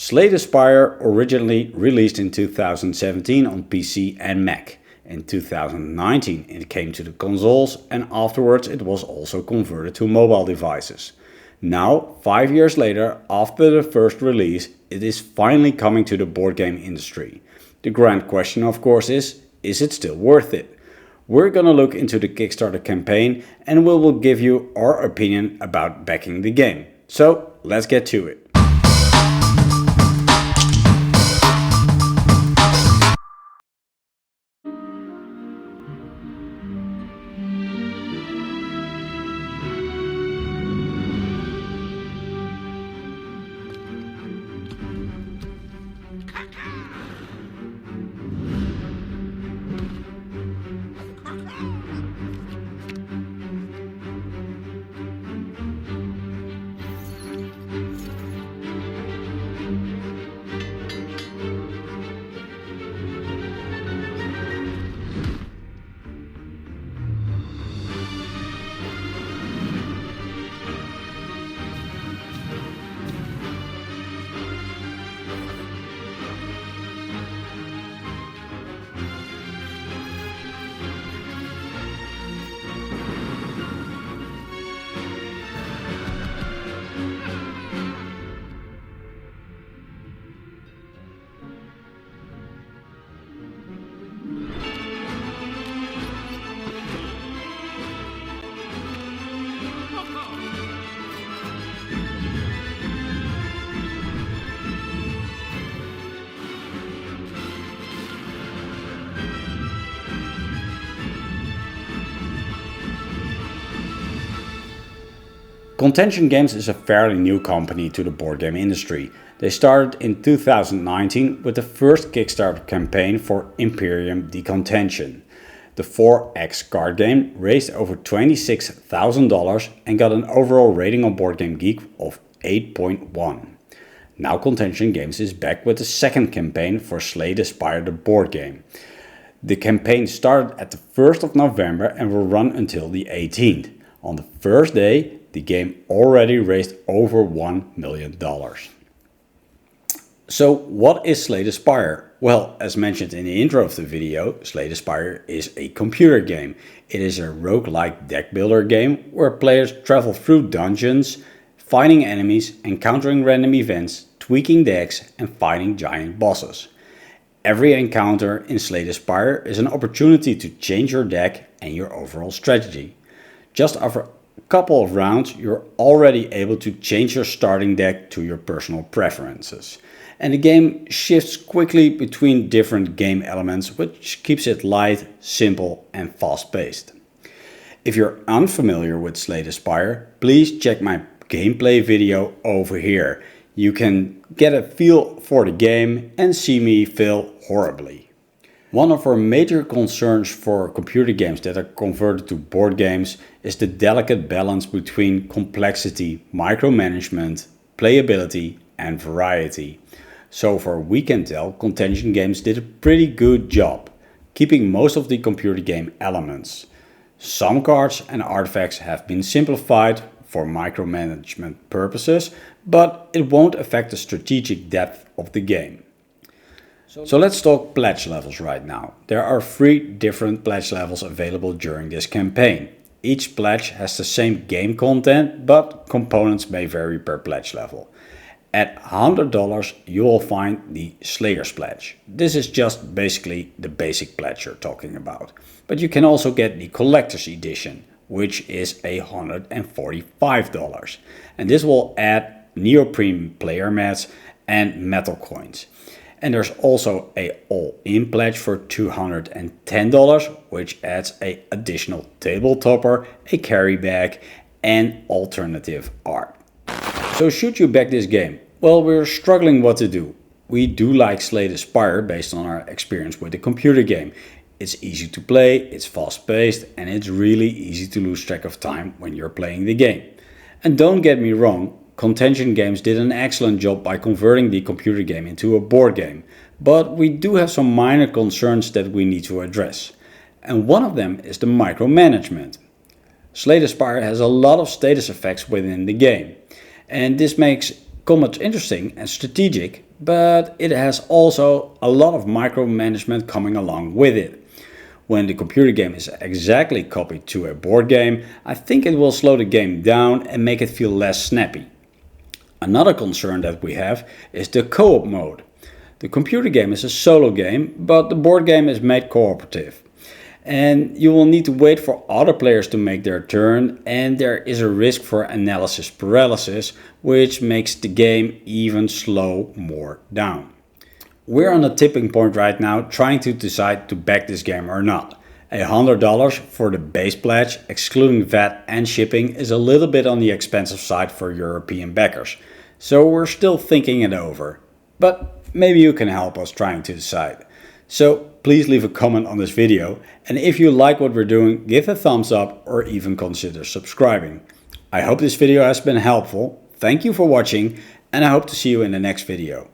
Slay Spire originally released in 2017 on PC and Mac. In 2019 it came to the consoles and afterwards it was also converted to mobile devices. Now, 5 years later, after the first release, it is finally coming to the board game industry. The grand question of course is it still worth it? We're gonna look into the Kickstarter campaign and we will give you our opinion about backing the game. So, let's get to it. Contention Games is a fairly new company to the board game industry. They started in 2019 with the first Kickstarter campaign for Imperium The Contention. The 4X card game raised over $26,000 and got an overall rating on BoardGameGeek of 8.1. Now Contention Games is back with the second campaign for Slay the Spire the board game. The campaign started at the 1st of November and will run until the 18th. On the first day, the game already raised over $1 million. So what is Slay the Spire? Well, as mentioned in the intro of the video, Slay the Spire is a computer game. It is a roguelike deck builder game where players travel through dungeons, fighting enemies, encountering random events, tweaking decks and fighting giant bosses. Every encounter in Slay the Spire is an opportunity to change your deck and your overall strategy. Just after a couple of rounds, you're already able to change your starting deck to your personal preferences. And the game shifts quickly between different game elements, which keeps it light, simple and fast-paced. If you're unfamiliar with Slay the Spire, please check my gameplay video over here. You can get a feel for the game and see me fail horribly. One of our major concerns for computer games that are converted to board games is the delicate balance between complexity, micromanagement, playability and variety. So far we can tell Contention Games did a pretty good job, keeping most of the computer game elements. Some cards and artifacts have been simplified for micromanagement purposes, but it won't affect the strategic depth of the game. So let's talk pledge levels right now. There are 3 different pledge levels available during this campaign. Each pledge has the same game content, but components may vary per pledge level. At $100 you will find the Slayer's Pledge. This is just basically the basic pledge you're talking about. But you can also get the Collector's Edition, which is $145. And this will add neoprene player mats and metal coins. And there's also a all-in pledge for $210, which adds an additional table topper, a carry bag and alternative art. So should you back this game? Well, we're struggling what to do. We do like Slay the Spire based on our experience with the computer game. It's easy to play, it's fast-paced and it's really easy to lose track of time when you're playing the game. And don't get me wrong, Contention Games did an excellent job by converting the computer game into a board game, but we do have some minor concerns that we need to address. And one of them is the micromanagement. Slay the Spire has a lot of status effects within the game, and this makes combat interesting and strategic, but it has also a lot of micromanagement coming along with it. When the computer game is exactly copied to a board game, I think it will slow the game down and make it feel less snappy. Another concern that we have is the co-op mode. The computer game is a solo game, but the board game is made cooperative. And you will need to wait for other players to make their turn, and there is a risk for analysis paralysis, which makes the game even slow more down. We're on a tipping point right now, trying to decide to back this game or not. $100 for the base pledge, excluding VAT and shipping, is a little bit on the expensive side for European backers. So we're still thinking it over. But maybe you can help us trying to decide. So please leave a comment on this video, and if you like what we're doing, give a thumbs up or even consider subscribing. I hope this video has been helpful. Thank you for watching, and I hope to see you in the next video.